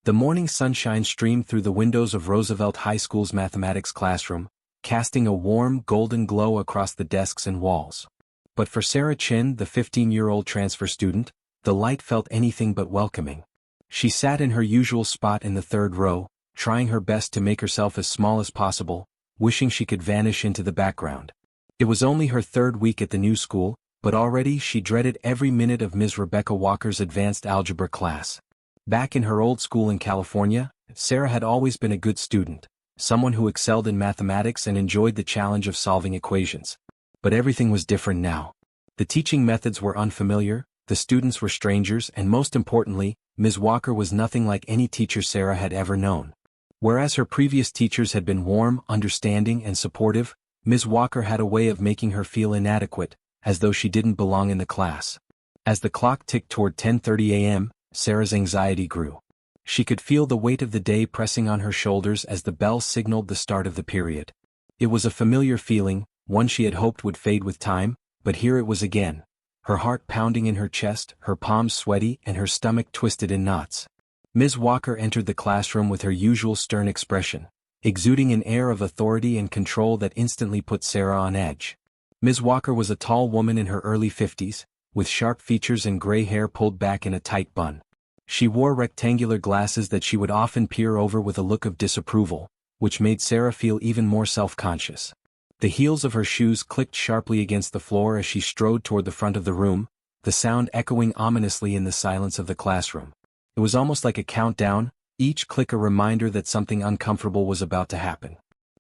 The morning sunshine streamed through the windows of Roosevelt High School's mathematics classroom, casting a warm, golden glow across the desks and walls. But for Sarah Chin, the 15-year-old transfer student, the light felt anything but welcoming. She sat in her usual spot in the third row, trying her best to make herself as small as possible, wishing she could vanish into the background. It was only her third week at the new school, but already she dreaded every minute of Ms. Rebecca Walker's advanced algebra class. Back in her old school in California, Sarah had always been a good student, someone who excelled in mathematics and enjoyed the challenge of solving equations. But everything was different now. The teaching methods were unfamiliar, the students were strangers, and most importantly, Ms. Walker was nothing like any teacher Sarah had ever known. Whereas her previous teachers had been warm, understanding, and supportive, Ms. Walker had a way of making her feel inadequate, as though she didn't belong in the class. As the clock ticked toward 10:30 a.m., Sarah's anxiety grew. She could feel the weight of the day pressing on her shoulders as the bell signaled the start of the period. It was a familiar feeling, one she had hoped would fade with time, but here it was again. Her heart pounding in her chest, her palms sweaty, and her stomach twisted in knots. Ms. Walker entered the classroom with her usual stern expression, exuding an air of authority and control that instantly put Sarah on edge. Ms. Walker was a tall woman in her early 50s, with sharp features and gray hair pulled back in a tight bun. She wore rectangular glasses that she would often peer over with a look of disapproval, which made Sarah feel even more self-conscious. The heels of her shoes clicked sharply against the floor as she strode toward the front of the room, the sound echoing ominously in the silence of the classroom. It was almost like a countdown, each click a reminder that something uncomfortable was about to happen.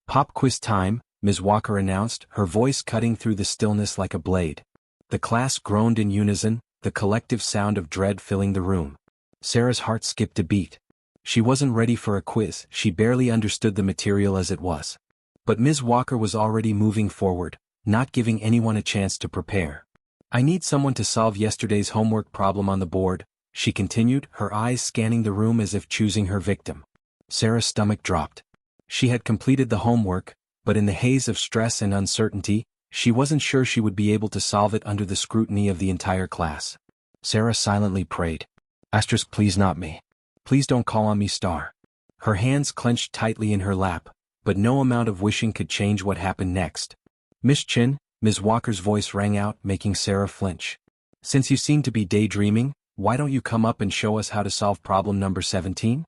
"Pop quiz time," Ms. Walker announced, her voice cutting through the stillness like a blade. The class groaned in unison, the collective sound of dread filling the room. Sarah's heart skipped a beat. She wasn't ready for a quiz, she barely understood the material as it was. But Ms. Walker was already moving forward, not giving anyone a chance to prepare. "I need someone to solve yesterday's homework problem on the board," she continued, her eyes scanning the room as if choosing her victim. Sarah's stomach dropped. She had completed the homework, but in the haze of stress and uncertainty, she wasn't sure she would be able to solve it under the scrutiny of the entire class. Sarah silently prayed. "Asterisk, please not me. Please don't call on me, star." Her hands clenched tightly in her lap, but no amount of wishing could change what happened next. "Miss Chin," Ms. Walker's voice rang out, making Sarah flinch. "Since you seem to be daydreaming, why don't you come up and show us how to solve problem number 17?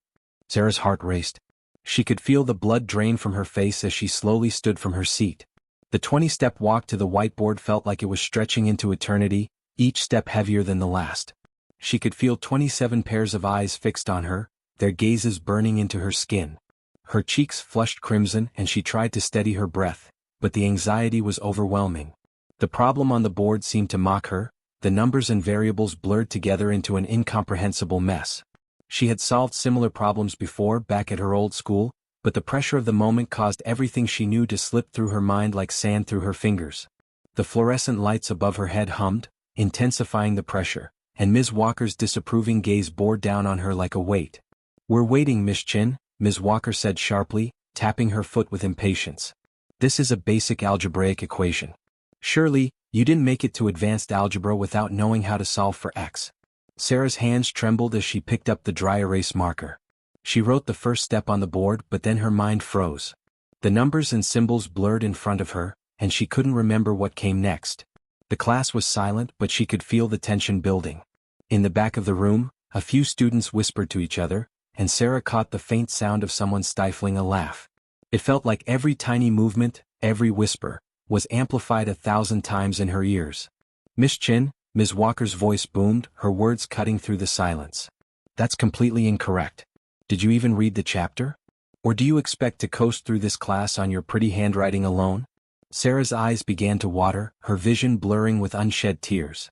Sarah's heart raced. She could feel the blood drain from her face as she slowly stood from her seat. The 20-step walk to the whiteboard felt like it was stretching into eternity, each step heavier than the last. She could feel 27 pairs of eyes fixed on her, their gazes burning into her skin. Her cheeks flushed crimson and she tried to steady her breath, but the anxiety was overwhelming. The problem on the board seemed to mock her, the numbers and variables blurred together into an incomprehensible mess. She had solved similar problems before back at her old school, but the pressure of the moment caused everything she knew to slip through her mind like sand through her fingers. The fluorescent lights above her head hummed, intensifying the pressure, and Ms. Walker's disapproving gaze bore down on her like a weight. "We're waiting, Miss Chin," Ms. Walker said sharply, tapping her foot with impatience. "This is a basic algebraic equation. Surely, you didn't make it to advanced algebra without knowing how to solve for x." Sarah's hands trembled as she picked up the dry erase marker. She wrote the first step on the board, but then her mind froze. The numbers and symbols blurred in front of her, and she couldn't remember what came next. The class was silent, but she could feel the tension building. In the back of the room, a few students whispered to each other, and Sarah caught the faint sound of someone stifling a laugh. It felt like every tiny movement, every whisper, was amplified 1,000 times in her ears. "Miss Chin," Ms. Walker's voice boomed, her words cutting through the silence. "That's completely incorrect. Did you even read the chapter? Or do you expect to coast through this class on your pretty handwriting alone?" Sarah's eyes began to water, her vision blurring with unshed tears.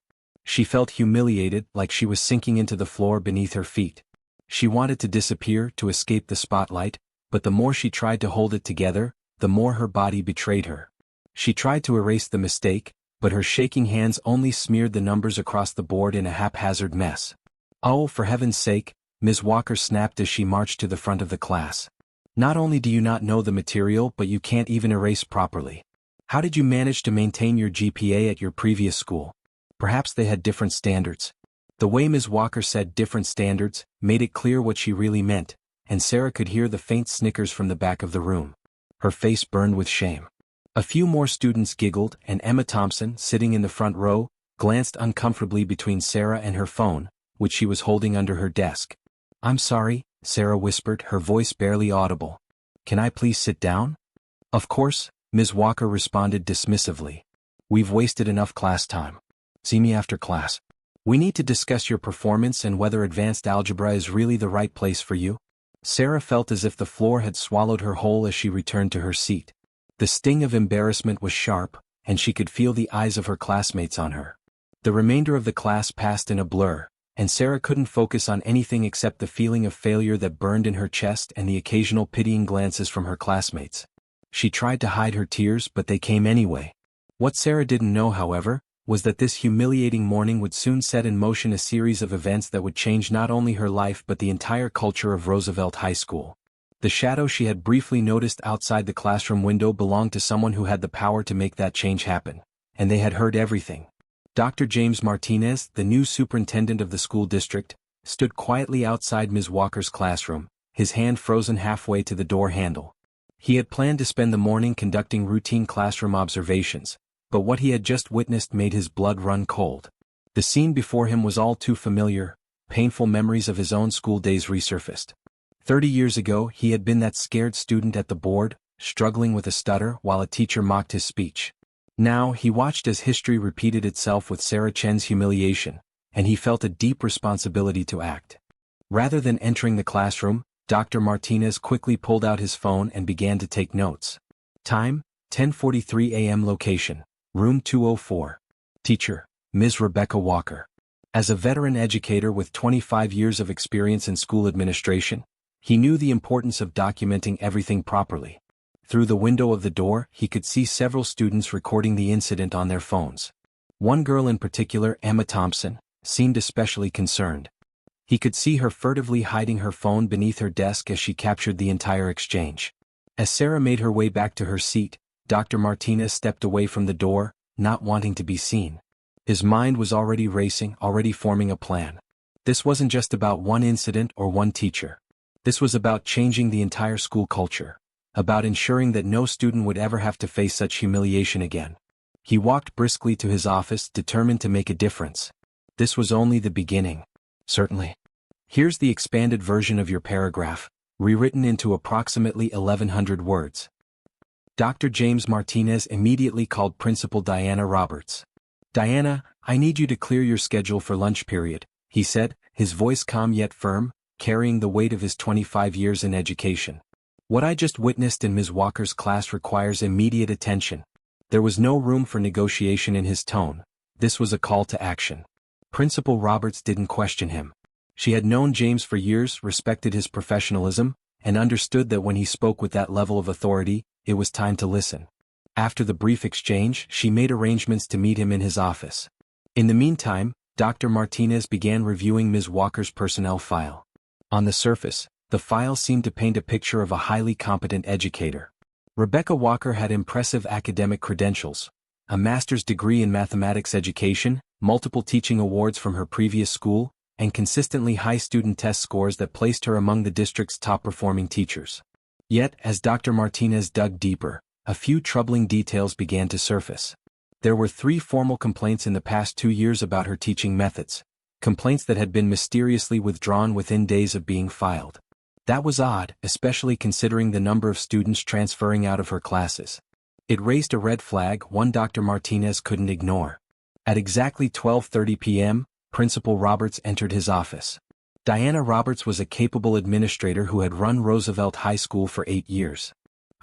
She felt humiliated, like she was sinking into the floor beneath her feet. She wanted to disappear, to escape the spotlight, but the more she tried to hold it together, the more her body betrayed her. She tried to erase the mistake, but her shaking hands only smeared the numbers across the board in a haphazard mess. "Oh, for heaven's sake," Ms. Walker snapped as she marched to the front of the class. "Not only do you not know the material, but you can't even erase properly. How did you manage to maintain your GPA at your previous school? Perhaps they had different standards." The way Ms. Walker said different standards made it clear what she really meant, and Sarah could hear the faint snickers from the back of the room. Her face burned with shame. A few more students giggled, and Emma Thompson, sitting in the front row, glanced uncomfortably between Sarah and her phone, which she was holding under her desk. "I'm sorry," Sarah whispered, her voice barely audible. "Can I please sit down?" "Of course," Ms. Walker responded dismissively. "We've wasted enough class time. See me after class. We need to discuss your performance and whether advanced algebra is really the right place for you." Sarah felt as if the floor had swallowed her whole as she returned to her seat. The sting of embarrassment was sharp, and she could feel the eyes of her classmates on her. The remainder of the class passed in a blur, and Sarah couldn't focus on anything except the feeling of failure that burned in her chest and the occasional pitying glances from her classmates. She tried to hide her tears, but they came anyway. What Sarah didn't know, however, was that this humiliating morning would soon set in motion a series of events that would change not only her life but the entire culture of Roosevelt High School. The shadow she had briefly noticed outside the classroom window belonged to someone who had the power to make that change happen, and they had heard everything. Dr. James Martinez, the new superintendent of the school district, stood quietly outside Ms. Walker's classroom, his hand frozen halfway to the door handle. He had planned to spend the morning conducting routine classroom observations, but what he had just witnessed made his blood run cold. The scene before him was all too familiar. Painful memories of his own school days resurfaced. 30 years ago he had been that scared student at the board, struggling with a stutter while a teacher mocked his speech. Now he watched as history repeated itself with Sarah Chen's humiliation, and he felt a deep responsibility to act. Rather than entering the classroom, Dr. Martinez quickly pulled out his phone and began to take notes. Time, 10:43 a.m. Location, Room 204. Teacher, Ms. Rebecca Walker. As a veteran educator with 25 years of experience in school administration, he knew the importance of documenting everything properly. Through the window of the door, he could see several students recording the incident on their phones. One girl in particular, Emma Thompson, seemed especially concerned. He could see her furtively hiding her phone beneath her desk as she captured the entire exchange. As Sarah made her way back to her seat, Dr. Martinez stepped away from the door, not wanting to be seen. His mind was already racing, already forming a plan. This wasn't just about one incident or one teacher. This was about changing the entire school culture, about ensuring that no student would ever have to face such humiliation again. He walked briskly to his office, determined to make a difference. This was only the beginning. Certainly. Here's the expanded version of your paragraph, rewritten into approximately 1,100 words. Dr. James Martinez immediately called Principal Diana Roberts. "Diana, I need you to clear your schedule for lunch period," he said, his voice calm yet firm, carrying the weight of his 25 years in education. "What I just witnessed in Ms. Walker's class requires immediate attention." There was no room for negotiation in his tone. This was a call to action. Principal Roberts didn't question him. She had known James for years, respected his professionalism, and understood that when he spoke with that level of authority, it was time to listen. After the brief exchange, she made arrangements to meet him in his office. In the meantime, Dr. Martinez began reviewing Ms. Walker's personnel file. On the surface, the file seemed to paint a picture of a highly competent educator. Rebecca Walker had impressive academic credentials, a master's degree in mathematics education, multiple teaching awards from her previous school, and consistently high student test scores that placed her among the district's top-performing teachers. Yet, as Dr. Martinez dug deeper, a few troubling details began to surface. There were 3 formal complaints in the past 2 years about her teaching methods, complaints that had been mysteriously withdrawn within days of being filed. That was odd, especially considering the number of students transferring out of her classes. It raised a red flag, one Dr. Martinez couldn't ignore. At exactly 12:30 p.m., Principal Roberts entered his office. Diana Roberts was a capable administrator who had run Roosevelt High School for 8 years.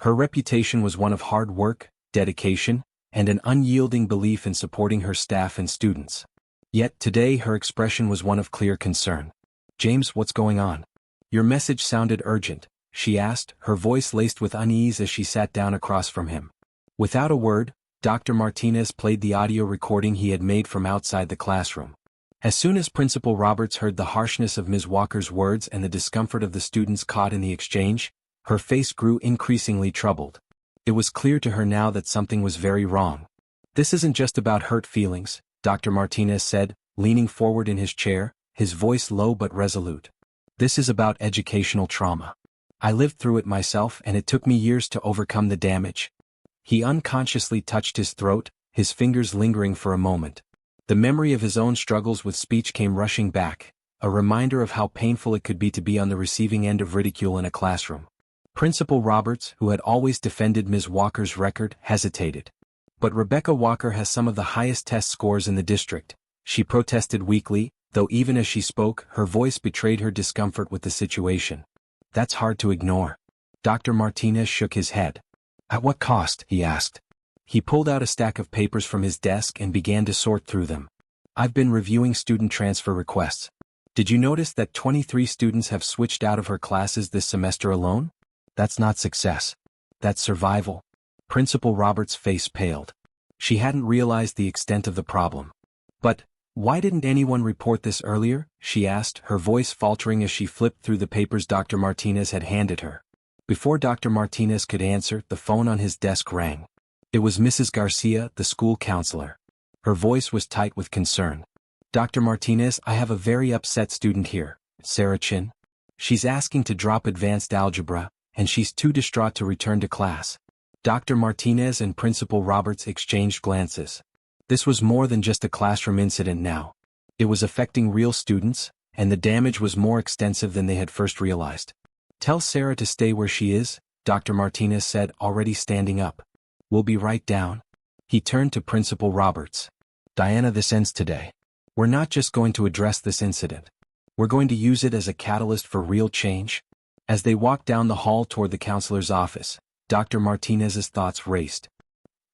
Her reputation was one of hard work, dedication, and an unyielding belief in supporting her staff and students. Yet today her expression was one of clear concern. "James, what's going on?" "Your message sounded urgent," she asked, her voice laced with unease as she sat down across from him. Without a word, Dr. Martinez played the audio recording he had made from outside the classroom. As soon as Principal Roberts heard the harshness of Ms. Walker's words and the discomfort of the students caught in the exchange, her face grew increasingly troubled. It was clear to her now that something was very wrong. "This isn't just about hurt feelings," Dr. Martinez said, leaning forward in his chair, his voice low but resolute. This is about educational trauma. I lived through it myself and it took me years to overcome the damage. He unconsciously touched his throat, his fingers lingering for a moment. The memory of his own struggles with speech came rushing back, a reminder of how painful it could be to be on the receiving end of ridicule in a classroom. Principal Roberts, who had always defended Ms. Walker's record, hesitated. But Rebecca Walker has some of the highest test scores in the district, she protested weakly, though even as she spoke, her voice betrayed her discomfort with the situation. That's hard to ignore. Dr. Martinez shook his head. At what cost? He asked. He pulled out a stack of papers from his desk and began to sort through them. I've been reviewing student transfer requests. Did you notice that 23 students have switched out of her classes this semester alone? That's not success. That's survival. Principal Roberts' face paled. She hadn't realized the extent of the problem. But, why didn't anyone report this earlier? She asked, her voice faltering as she flipped through the papers Dr. Martinez had handed her. Before Dr. Martinez could answer, the phone on his desk rang. It was Mrs. Garcia, the school counselor. Her voice was tight with concern. Dr. Martinez, I have a very upset student here, Sarah Chin. She's asking to drop advanced algebra, and she's too distraught to return to class. Dr. Martinez and Principal Roberts exchanged glances. This was more than just a classroom incident now. It was affecting real students, and the damage was more extensive than they had first realized. Tell Sarah to stay where she is, Dr. Martinez said, already standing up. We'll be right down. He turned to Principal Roberts. Diana, this ends today. We're not just going to address this incident. We're going to use it as a catalyst for real change. As they walked down the hall toward the counselor's office, Dr. Martinez's thoughts raced.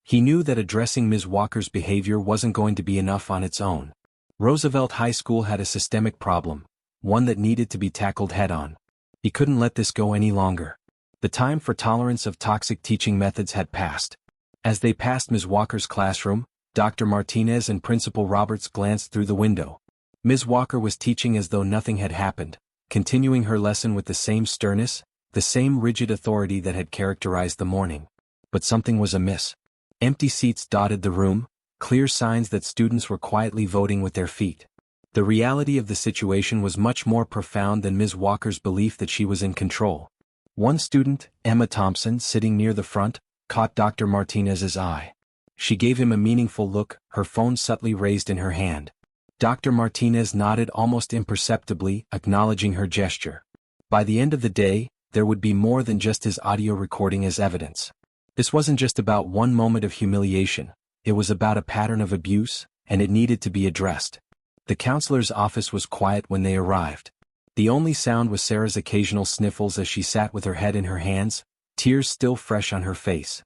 He knew that addressing Ms. Walker's behavior wasn't going to be enough on its own. Roosevelt High School had a systemic problem, one that needed to be tackled head-on. He couldn't let this go any longer. The time for tolerance of toxic teaching methods had passed. As they passed Ms. Walker's classroom, Dr. Martinez and Principal Roberts glanced through the window. Ms. Walker was teaching as though nothing had happened, continuing her lesson with the same sternness, the same rigid authority that had characterized the morning. But something was amiss. Empty seats dotted the room, clear signs that students were quietly voting with their feet. The reality of the situation was much more profound than Ms. Walker's belief that she was in control. One student, Emma Thompson, sitting near the front, caught Dr. Martinez's eye. She gave him a meaningful look, her phone subtly raised in her hand. Dr. Martinez nodded almost imperceptibly, acknowledging her gesture. By the end of the day, there would be more than just his audio recording as evidence. This wasn't just about one moment of humiliation, it was about a pattern of abuse, and it needed to be addressed. The counselor's office was quiet when they arrived. The only sound was Sarah's occasional sniffles as she sat with her head in her hands, tears still fresh on her face.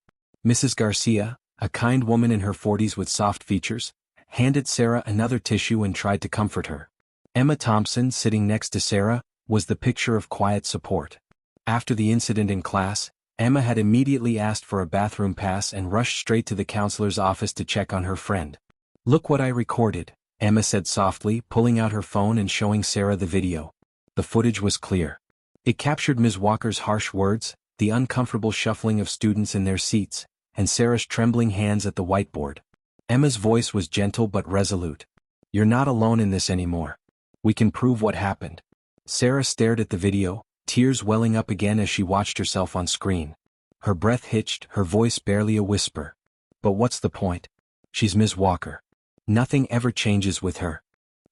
Mrs. Garcia, a kind woman in her 40s with soft features, handed Sarah another tissue and tried to comfort her. Emma Thompson, sitting next to Sarah, was the picture of quiet support. After the incident in class, Emma had immediately asked for a bathroom pass and rushed straight to the counselor's office to check on her friend. Look what I recorded, Emma said softly, pulling out her phone and showing Sarah the video. The footage was clear. It captured Ms. Walker's harsh words, the uncomfortable shuffling of students in their seats, and Sarah's trembling hands at the whiteboard. Emma's voice was gentle but resolute. You're not alone in this anymore. We can prove what happened. Sarah stared at the video, tears welling up again as she watched herself on screen. Her breath hitched, her voice barely a whisper. But what's the point? She's Ms. Walker. Nothing ever changes with her.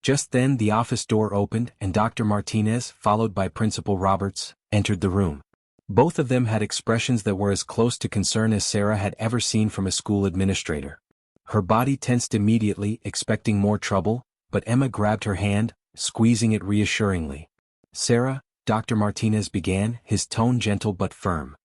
Just then the office door opened and Dr. Martinez, followed by Principal Roberts, entered the room. Both of them had expressions that were as close to concern as Sarah had ever seen from a school administrator. Her body tensed immediately, expecting more trouble, but Emma grabbed her hand, squeezing it reassuringly. Sarah, Dr. Martinez began, his tone gentle but firm.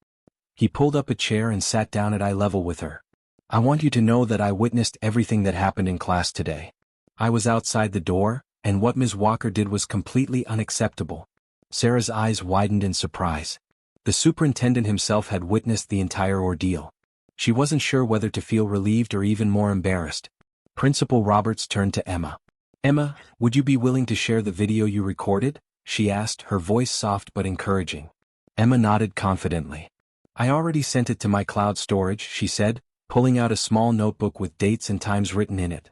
He pulled up a chair and sat down at eye level with her. I want you to know that I witnessed everything that happened in class today. I was outside the door, and what Ms. Walker did was completely unacceptable. Sarah's eyes widened in surprise. The superintendent himself had witnessed the entire ordeal. She wasn't sure whether to feel relieved or even more embarrassed. Principal Roberts turned to Emma. Emma, would you be willing to share the video you recorded? She asked, her voice soft but encouraging. Emma nodded confidently. I already sent it to my cloud storage, she said, pulling out a small notebook with dates and times written in it.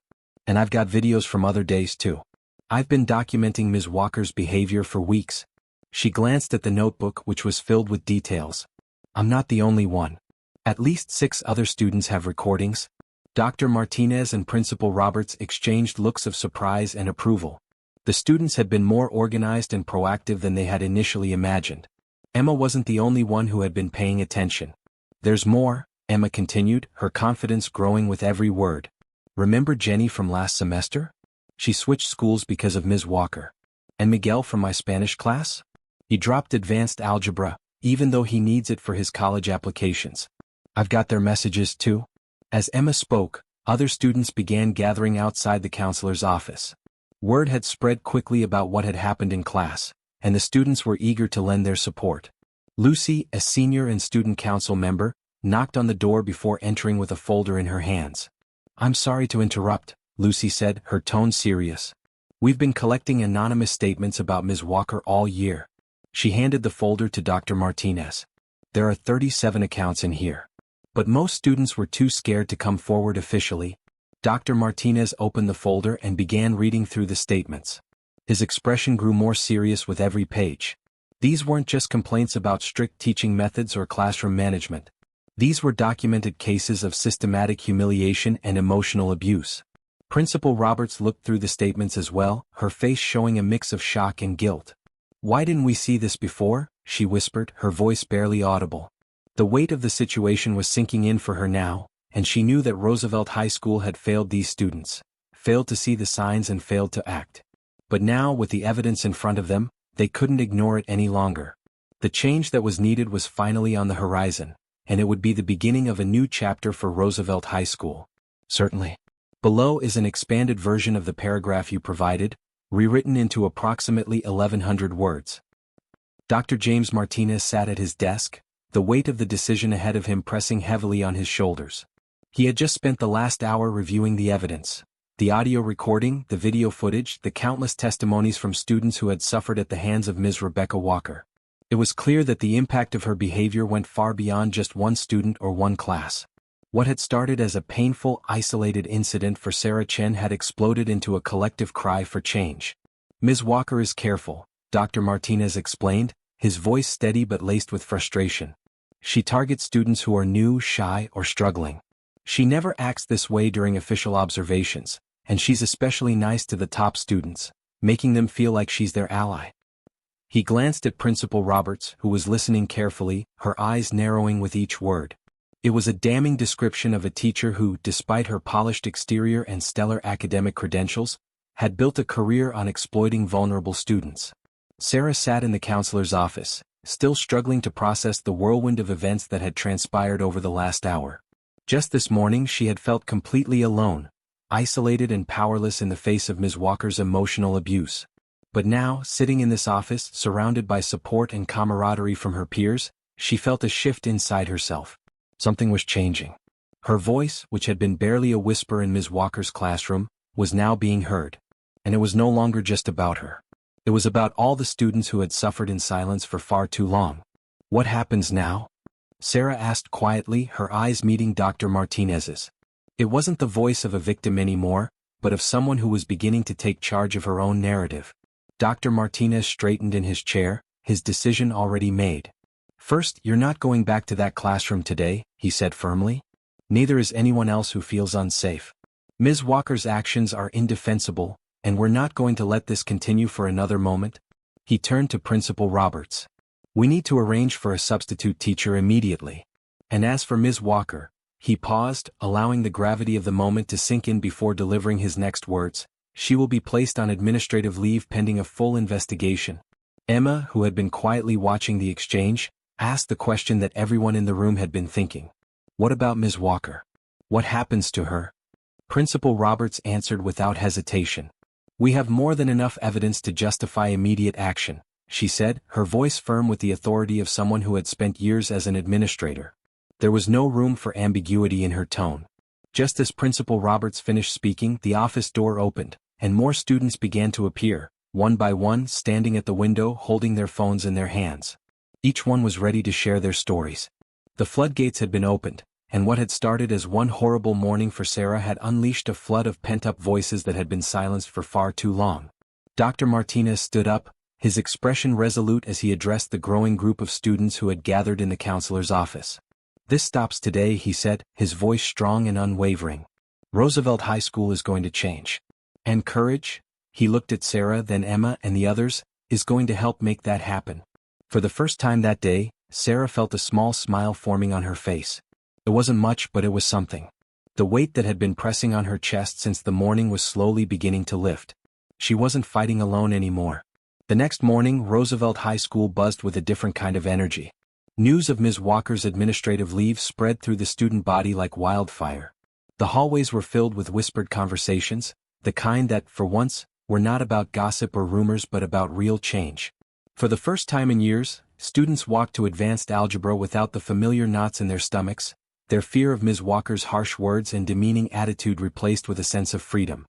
And I've got videos from other days too. I've been documenting Ms. Walker's behavior for weeks. She glanced at the notebook, which was filled with details. I'm not the only one. At least 6 other students have recordings. Dr. Martinez and Principal Roberts exchanged looks of surprise and approval. The students had been more organized and proactive than they had initially imagined. Emma wasn't the only one who had been paying attention. There's more, Emma continued, her confidence growing with every word. Remember Jenny from last semester? She switched schools because of Ms. Walker. And Miguel from my Spanish class? He dropped advanced algebra, even though he needs it for his college applications. I've got their messages too. As Emma spoke, other students began gathering outside the counselor's office. Word had spread quickly about what had happened in class, and the students were eager to lend their support. Lucy, a senior and student council member, knocked on the door before entering with a folder in her hands. I'm sorry to interrupt, Lucy said, her tone serious. We've been collecting anonymous statements about Ms. Walker all year. She handed the folder to Dr. Martinez. There are 37 accounts in here. But most students were too scared to come forward officially. Dr. Martinez opened the folder and began reading through the statements. His expression grew more serious with every page. These weren't just complaints about strict teaching methods or classroom management. These were documented cases of systematic humiliation and emotional abuse. Principal Roberts looked through the statements as well, her face showing a mix of shock and guilt. Why didn't we see this before? She whispered, her voice barely audible. The weight of the situation was sinking in for her now, and she knew that Roosevelt High School had failed these students, failed to see the signs and failed to act. But now, with the evidence in front of them, they couldn't ignore it any longer. The change that was needed was finally on the horizon, and it would be the beginning of a new chapter for Roosevelt High School. Certainly. Below is an expanded version of the paragraph you provided, rewritten into approximately 1,100 words. Dr. James Martinez sat at his desk, the weight of the decision ahead of him pressing heavily on his shoulders. He had just spent the last hour reviewing the evidence, the audio recording, the video footage, the countless testimonies from students who had suffered at the hands of Ms. Rebecca Walker. It was clear that the impact of her behavior went far beyond just one student or one class. What had started as a painful, isolated incident for Sarah Chen had exploded into a collective cry for change. Ms. Walker is careful, Dr. Martinez explained, his voice steady but laced with frustration. She targets students who are new, shy, or struggling. She never acts this way during official observations, and she's especially nice to the top students, making them feel like she's their ally. He glanced at Principal Roberts, who was listening carefully, her eyes narrowing with each word. It was a damning description of a teacher who, despite her polished exterior and stellar academic credentials, had built a career on exploiting vulnerable students. Sarah sat in the counselor's office, still struggling to process the whirlwind of events that had transpired over the last hour. Just this morning she had felt completely alone, isolated and powerless in the face of Ms. Walker's emotional abuse. But now, sitting in this office, surrounded by support and camaraderie from her peers, she felt a shift inside herself. Something was changing. Her voice, which had been barely a whisper in Ms. Walker's classroom, was now being heard. And it was no longer just about her. It was about all the students who had suffered in silence for far too long. What happens now? Sarah asked quietly, her eyes meeting Dr. Martinez's. It wasn't the voice of a victim anymore, but of someone who was beginning to take charge of her own narrative. Dr. Martinez straightened in his chair, his decision already made. First, you're not going back to that classroom today, he said firmly. Neither is anyone else who feels unsafe. Ms. Walker's actions are indefensible, and we're not going to let this continue for another moment. He turned to Principal Roberts. We need to arrange for a substitute teacher immediately. And as for Ms. Walker, he paused, allowing the gravity of the moment to sink in before delivering his next words. She will be placed on administrative leave pending a full investigation. Emma, who had been quietly watching the exchange, asked the question that everyone in the room had been thinking. What about Ms. Walker? What happens to her? Principal Roberts answered without hesitation. We have more than enough evidence to justify immediate action, she said, her voice firm with the authority of someone who had spent years as an administrator. There was no room for ambiguity in her tone. Just as Principal Roberts finished speaking, the office door opened, and more students began to appear, one by one, standing at the window holding their phones in their hands. Each one was ready to share their stories. The floodgates had been opened, and what had started as one horrible morning for Sarah had unleashed a flood of pent-up voices that had been silenced for far too long. Dr. Martinez stood up, his expression resolute as he addressed the growing group of students who had gathered in the counselor's office. "This stops today," he said, his voice strong and unwavering. "Roosevelt High School is going to change. And courage," he looked at Sarah, then Emma and the others, "is going to help make that happen." For the first time that day, Sarah felt a small smile forming on her face. It wasn't much, but it was something. The weight that had been pressing on her chest since the morning was slowly beginning to lift. She wasn't fighting alone anymore. The next morning, Roosevelt High School buzzed with a different kind of energy. News of Ms. Walker's administrative leave spread through the student body like wildfire. The hallways were filled with whispered conversations, the kind that, for once, were not about gossip or rumors but about real change. For the first time in years, students walked to advanced algebra without the familiar knots in their stomachs, their fear of Ms. Walker's harsh words and demeaning attitude replaced with a sense of freedom.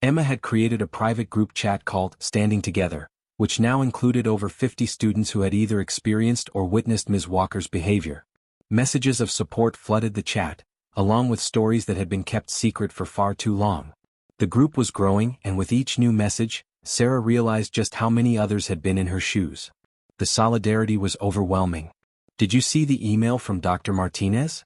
Emma had created a private group chat called Standing Together, which now included over 50 students who had either experienced or witnessed Ms. Walker's behavior. Messages of support flooded the chat, along with stories that had been kept secret for far too long. The group was growing, and with each new message, Sarah realized just how many others had been in her shoes. The solidarity was overwhelming. "Did you see the email from Dr. Martinez?"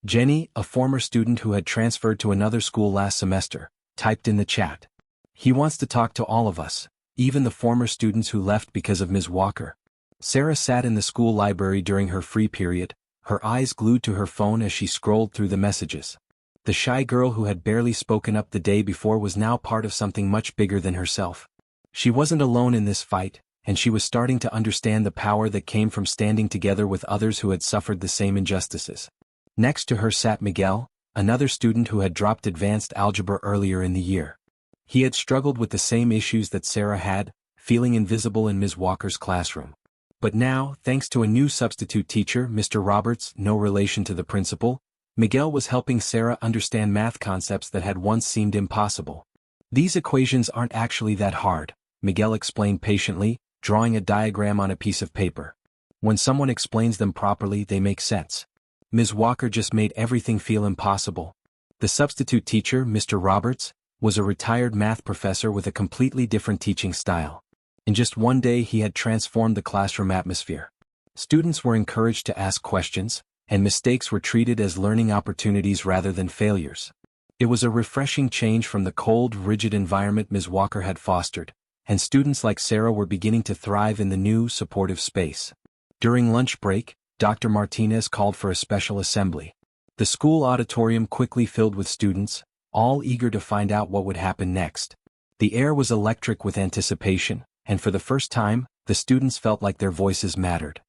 Jenny, a former student who had transferred to another school last semester, typed in the chat. "He wants to talk to all of us, even the former students who left because of Ms. Walker." Sarah sat in the school library during her free period, her eyes glued to her phone as she scrolled through the messages. The shy girl who had barely spoken up the day before was now part of something much bigger than herself. She wasn't alone in this fight, and she was starting to understand the power that came from standing together with others who had suffered the same injustices. Next to her sat Miguel, another student who had dropped advanced algebra earlier in the year. He had struggled with the same issues that Sarah had, feeling invisible in Ms. Walker's classroom. But now, thanks to a new substitute teacher, Mr. Roberts, no relation to the principal, Miguel was helping Sarah understand math concepts that had once seemed impossible. "These equations aren't actually that hard," Miguel explained patiently, drawing a diagram on a piece of paper. "When someone explains them properly, they make sense. Ms. Walker just made everything feel impossible." The substitute teacher, Mr. Roberts, was a retired math professor with a completely different teaching style. In just one day he had transformed the classroom atmosphere. Students were encouraged to ask questions, and mistakes were treated as learning opportunities rather than failures. It was a refreshing change from the cold, rigid environment Ms. Walker had fostered, and students like Sarah were beginning to thrive in the new, supportive space. During lunch break, Dr. Martinez called for a special assembly. The school auditorium quickly filled with students, all eager to find out what would happen next. The air was electric with anticipation, and for the first time, the students felt like their voices mattered.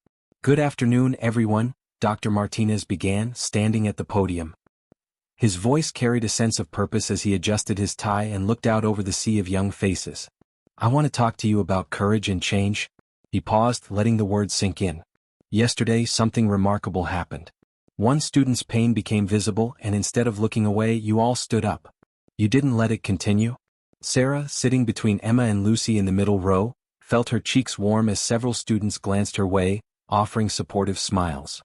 "Good afternoon, everyone," Dr. Martinez began, standing at the podium. His voice carried a sense of purpose as he adjusted his tie and looked out over the sea of young faces. "I want to talk to you about courage and change." He paused, letting the words sink in. "Yesterday, something remarkable happened. One student's pain became visible, and instead of looking away, you all stood up. You didn't let it continue." Sarah, sitting between Emma and Lucy in the middle row, felt her cheeks warm as several students glanced her way, offering supportive smiles.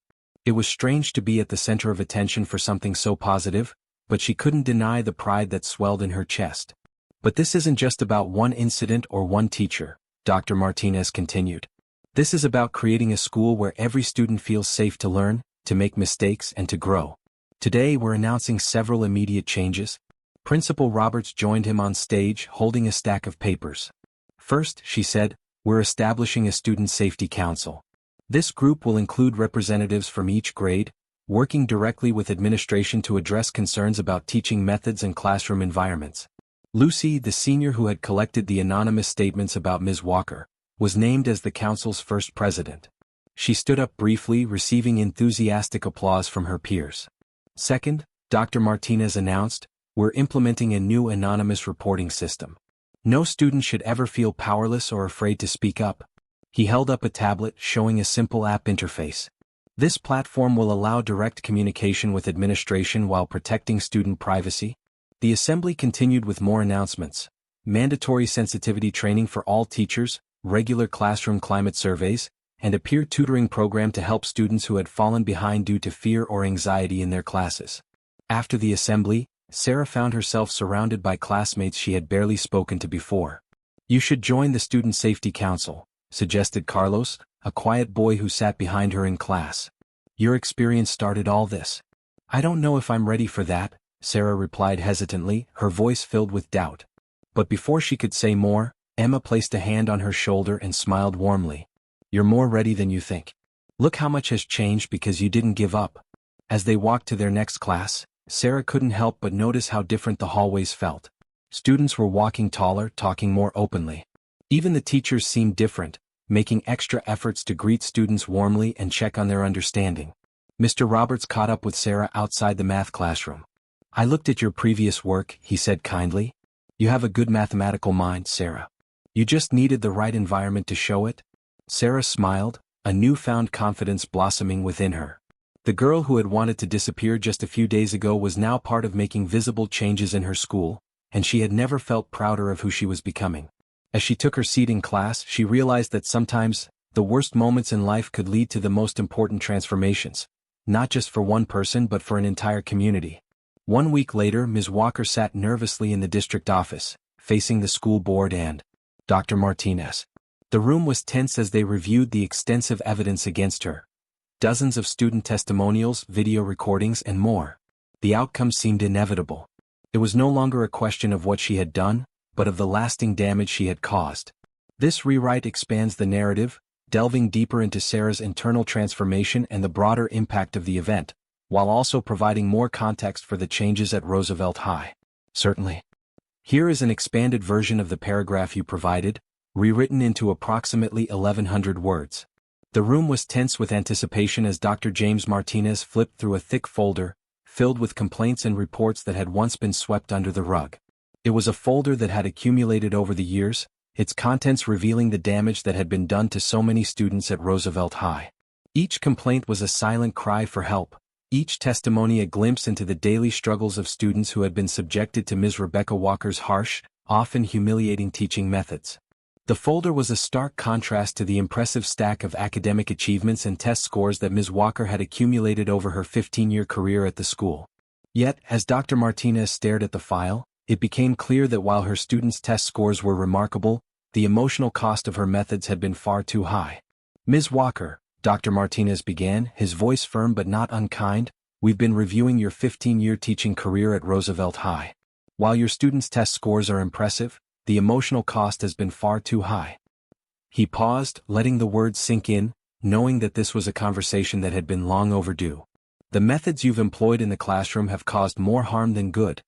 It was strange to be at the center of attention for something so positive, but she couldn't deny the pride that swelled in her chest. "But this isn't just about one incident or one teacher," Dr. Martinez continued. "This is about creating a school where every student feels safe to learn, to make mistakes, and to grow. Today we're announcing several immediate changes." Principal Roberts joined him on stage, holding a stack of papers. "First," she said, "we're establishing a Student Safety Council. This group will include representatives from each grade, working directly with administration to address concerns about teaching methods and classroom environments." Lucy, the senior who had collected the anonymous statements about Ms. Walker, was named as the council's first president. She stood up briefly, receiving enthusiastic applause from her peers. "Second," Dr. Martinez announced, "we're implementing a new anonymous reporting system. No student should ever feel powerless or afraid to speak up." He held up a tablet showing a simple app interface. "This platform will allow direct communication with administration while protecting student privacy." The assembly continued with more announcements: mandatory sensitivity training for all teachers, regular classroom climate surveys, and a peer tutoring program to help students who had fallen behind due to fear or anxiety in their classes. After the assembly, Sarah found herself surrounded by classmates she had barely spoken to before. "You should join the Student Safety Council," suggested Carlos, a quiet boy who sat behind her in class. "Your experience started all this." "I don't know if I'm ready for that," Sarah replied hesitantly, her voice filled with doubt. But before she could say more, Emma placed a hand on her shoulder and smiled warmly. "You're more ready than you think. Look how much has changed because you didn't give up." As they walked to their next class, Sarah couldn't help but notice how different the hallways felt. Students were walking taller, talking more openly. Even the teachers seemed different, making extra efforts to greet students warmly and check on their understanding. Mr. Roberts caught up with Sarah outside the math classroom. "I looked at your previous work," he said kindly. "You have a good mathematical mind, Sarah. You just needed the right environment to show it." Sarah smiled, a newfound confidence blossoming within her. The girl who had wanted to disappear just a few days ago was now part of making visible changes in her school, and she had never felt prouder of who she was becoming. As she took her seat in class, she realized that sometimes, the worst moments in life could lead to the most important transformations, not just for one person but for an entire community. 1 week later, Ms. Walker sat nervously in the district office, facing the school board and Dr. Martinez. The room was tense as they reviewed the extensive evidence against her. Dozens of student testimonials, video recordings, and more. The outcome seemed inevitable. It was no longer a question of what she had done, but of the lasting damage she had caused. This rewrite expands the narrative, delving deeper into Sarah's internal transformation and the broader impact of the event, while also providing more context for the changes at Roosevelt High. Certainly. Here is an expanded version of the paragraph you provided, rewritten into approximately 1,100 words. The room was tense with anticipation as Dr. James Martinez flipped through a thick folder, filled with complaints and reports that had once been swept under the rug. It was a folder that had accumulated over the years, its contents revealing the damage that had been done to so many students at Roosevelt High. Each complaint was a silent cry for help, each testimony a glimpse into the daily struggles of students who had been subjected to Ms. Rebecca Walker's harsh, often humiliating teaching methods. The folder was a stark contrast to the impressive stack of academic achievements and test scores that Ms. Walker had accumulated over her 15-year career at the school. Yet, as Dr. Martinez stared at the file, it became clear that while her students' test scores were remarkable, the emotional cost of her methods had been far too high. "Ms. Walker," Dr. Martinez began, his voice firm but not unkind, "we've been reviewing your 15-year teaching career at Roosevelt High. While your students' test scores are impressive, the emotional cost has been far too high." He paused, letting the words sink in, knowing that this was a conversation that had been long overdue. "The methods you've employed in the classroom have caused more harm than good."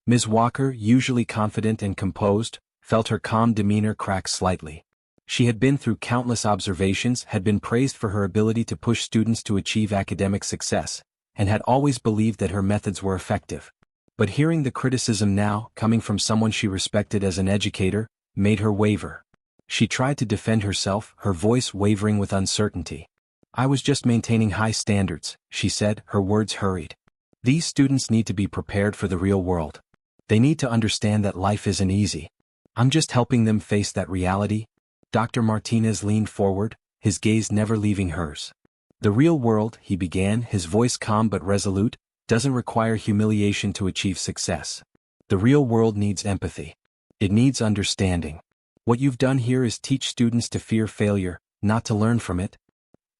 Ms. Walker, usually confident and composed, felt her calm demeanor crack slightly. She had been through countless observations, had been praised for her ability to push students to achieve academic success, and had always believed that her methods were effective. But hearing the criticism now, coming from someone she respected as an educator, made her waver. She tried to defend herself, her voice wavering with uncertainty. "I was just maintaining high standards," she said, her words hurried. "These students need to be prepared for the real world. They need to understand that life isn't easy. I'm just helping them face that reality." Dr. Martinez leaned forward, his gaze never leaving hers. "The real world," he began, his voice calm but resolute, "doesn't require humiliation to achieve success. The real world needs empathy. It needs understanding. What you've done here is teach students to fear failure, not to learn from it."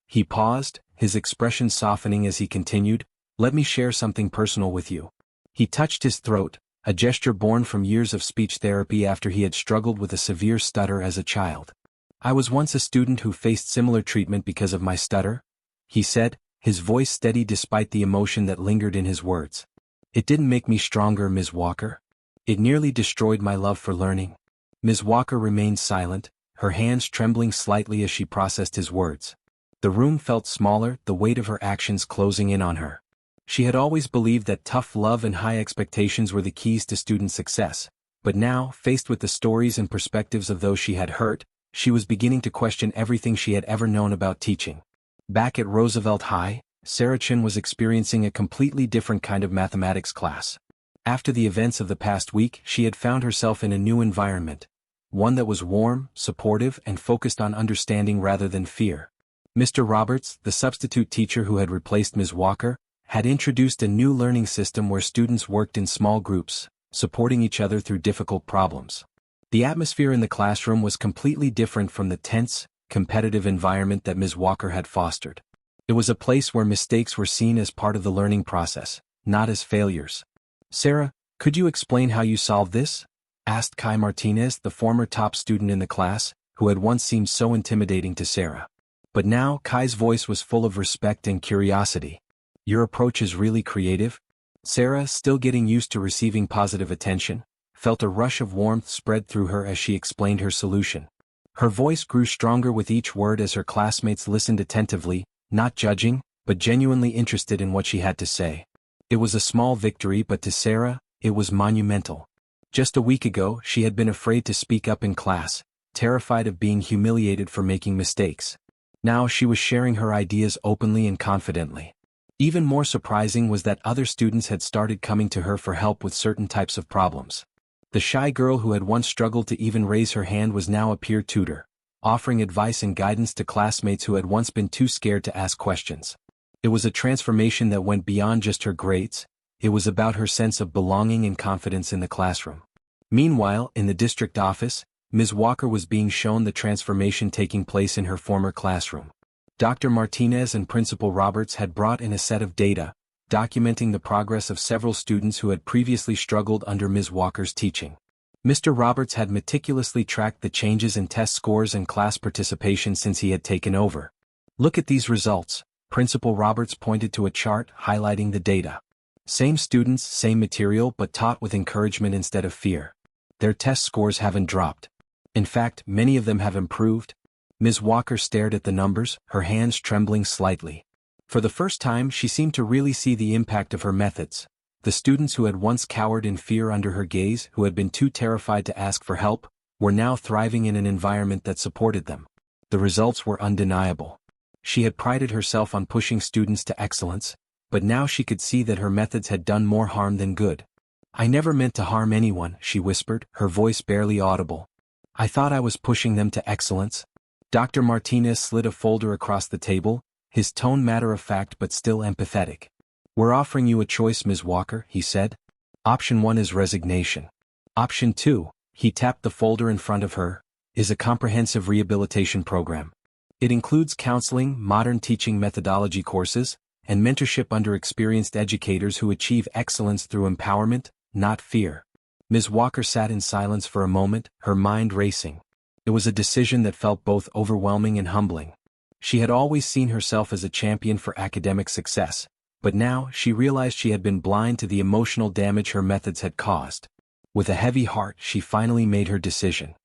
He paused, his expression softening as he continued, "Let me share something personal with you." He touched his throat, a gesture born from years of speech therapy after he had struggled with a severe stutter as a child. "I was once a student who faced similar treatment because of my stutter," he said, his voice steady despite the emotion that lingered in his words. "It didn't make me stronger, Ms. Walker. It nearly destroyed my love for learning." Ms. Walker remained silent, her hands trembling slightly as she processed his words. The room felt smaller, the weight of her actions closing in on her. She had always believed that tough love and high expectations were the keys to student success, but now, faced with the stories and perspectives of those she had hurt, she was beginning to question everything she had ever known about teaching. Back at Roosevelt High, Sarah Chin was experiencing a completely different kind of mathematics class. After the events of the past week, she had found herself in a new environment, one that was warm, supportive, and focused on understanding rather than fear. Mr. Roberts, the substitute teacher who had replaced Ms. Walker, had introduced a new learning system where students worked in small groups, supporting each other through difficult problems. The atmosphere in the classroom was completely different from the tense, competitive environment that Ms. Walker had fostered. It was a place where mistakes were seen as part of the learning process, not as failures. "Sarah, could you explain how you solved this?" asked Kai Martinez, the former top student in the class, who had once seemed so intimidating to Sarah. But now Kai's voice was full of respect and curiosity. "Your approach is really creative." Sarah, still getting used to receiving positive attention, felt a rush of warmth spread through her as she explained her solution. Her voice grew stronger with each word as her classmates listened attentively, not judging, but genuinely interested in what she had to say. It was a small victory, but to Sarah, it was monumental. Just a week ago, she had been afraid to speak up in class, terrified of being humiliated for making mistakes. Now she was sharing her ideas openly and confidently. Even more surprising was that other students had started coming to her for help with certain types of problems. The shy girl who had once struggled to even raise her hand was now a peer tutor, offering advice and guidance to classmates who had once been too scared to ask questions. It was a transformation that went beyond just her grades. It was about her sense of belonging and confidence in the classroom. Meanwhile, in the district office, Ms. Walker was being shown the transformation taking place in her former classroom. Dr. Martinez and Principal Roberts had brought in a set of data, documenting the progress of several students who had previously struggled under Ms. Walker's teaching. Mr. Roberts had meticulously tracked the changes in test scores and class participation since he had taken over. "Look at these results," Principal Roberts pointed to a chart highlighting the data. "Same students, same material, but taught with encouragement instead of fear. Their test scores haven't dropped. In fact, many of them have improved." Ms. Walker stared at the numbers, her hands trembling slightly. For the first time, she seemed to really see the impact of her methods. The students who had once cowered in fear under her gaze, who had been too terrified to ask for help, were now thriving in an environment that supported them. The results were undeniable. She had prided herself on pushing students to excellence, but now she could see that her methods had done more harm than good. "I never meant to harm anyone," she whispered, her voice barely audible. "I thought I was pushing them to excellence." Dr. Martinez slid a folder across the table, his tone matter-of-fact but still empathetic. "We're offering you a choice, Ms. Walker," he said. "Option 1 is resignation. Option 2, he tapped the folder in front of her, is a comprehensive rehabilitation program. It includes counseling, modern teaching methodology courses, and mentorship under experienced educators who achieve excellence through empowerment, not fear." Ms. Walker sat in silence for a moment, her mind racing. It was a decision that felt both overwhelming and humbling. She had always seen herself as a champion for academic success, but now she realized she had been blind to the emotional damage her methods had caused. With a heavy heart, she finally made her decision.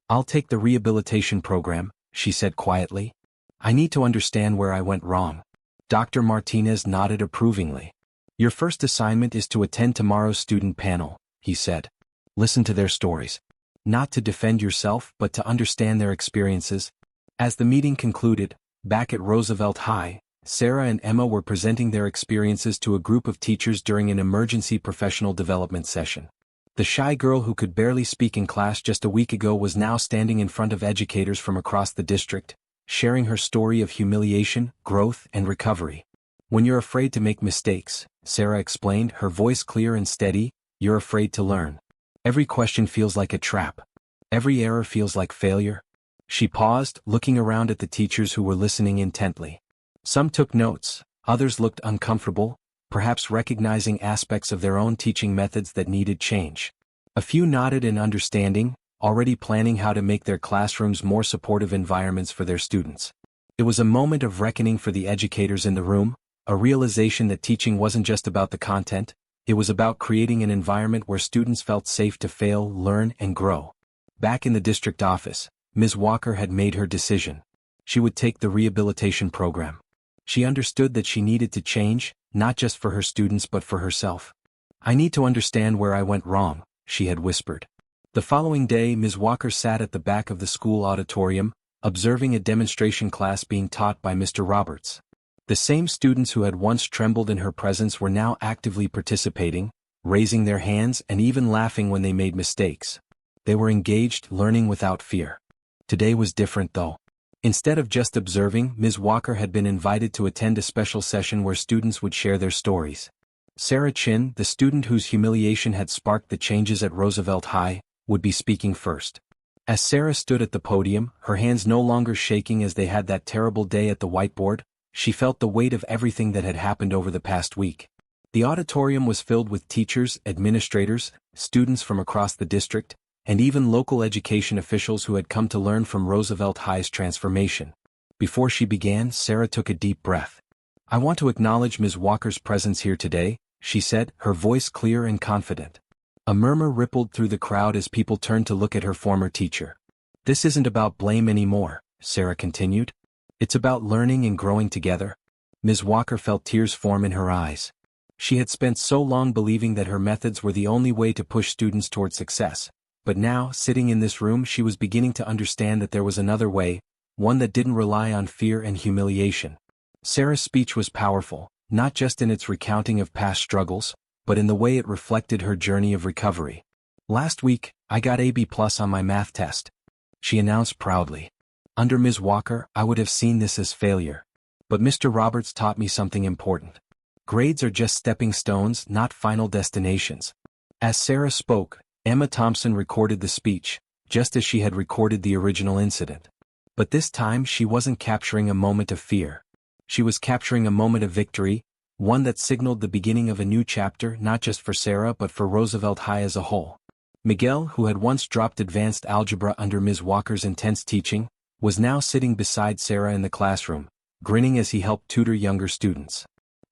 "I'll take the rehabilitation program," she said quietly. "I need to understand where I went wrong." Dr. Martinez nodded approvingly. "Your first assignment is to attend tomorrow's student panel," he said. "Listen to their stories. Not to defend yourself, but to understand their experiences." As the meeting concluded, back at Roosevelt High, Sarah and Emma were presenting their experiences to a group of teachers during an emergency professional development session. The shy girl who could barely speak in class just a week ago was now standing in front of educators from across the district, sharing her story of humiliation, growth, and recovery. "When you're afraid to make mistakes," Sarah explained, her voice clear and steady, "you're afraid to learn. Every question feels like a trap. Every error feels like failure." She paused, looking around at the teachers who were listening intently. Some took notes, others looked uncomfortable, perhaps recognizing aspects of their own teaching methods that needed change. A few nodded in understanding, already planning how to make their classrooms more supportive environments for their students. It was a moment of reckoning for the educators in the room, a realization that teaching wasn't just about the content, it was about creating an environment where students felt safe to fail, learn, and grow. Back in the district office, Ms. Walker had made her decision. She would take the rehabilitation program. She understood that she needed to change, not just for her students but for herself. "I need to understand where I went wrong," she had whispered. The following day, Ms. Walker sat at the back of the school auditorium, observing a demonstration class being taught by Mr. Roberts. The same students who had once trembled in her presence were now actively participating, raising their hands and even laughing when they made mistakes. They were engaged, learning without fear. Today was different though. Instead of just observing, Ms. Walker had been invited to attend a special session where students would share their stories. Sarah Chin, the student whose humiliation had sparked the changes at Roosevelt High, would be speaking first. As Sarah stood at the podium, her hands no longer shaking as they had that terrible day at the whiteboard, she felt the weight of everything that had happened over the past week. The auditorium was filled with teachers, administrators, students from across the district, and even local education officials who had come to learn from Roosevelt High's transformation. Before she began, Sarah took a deep breath. "I want to acknowledge Ms. Walker's presence here today," she said, her voice clear and confident. A murmur rippled through the crowd as people turned to look at her former teacher. "This isn't about blame anymore," Sarah continued. "It's about learning and growing together." Ms. Walker felt tears form in her eyes. She had spent so long believing that her methods were the only way to push students toward success, but now, sitting in this room, she was beginning to understand that there was another way, one that didn't rely on fear and humiliation. Sarah's speech was powerful, not just in its recounting of past struggles, but in the way it reflected her journey of recovery. "Last week, I got a B+ on my math test," she announced proudly. "Under Ms. Walker, I would have seen this as failure. But Mr. Roberts taught me something important. Grades are just stepping stones, not final destinations." As Sarah spoke, Emma Thompson recorded the speech, just as she had recorded the original incident. But this time she wasn't capturing a moment of fear. She was capturing a moment of victory, one that signaled the beginning of a new chapter not just for Sarah but for Roosevelt High as a whole. Miguel, who had once dropped advanced algebra under Ms. Walker's intense teaching, was now sitting beside Sarah in the classroom, grinning as he helped tutor younger students.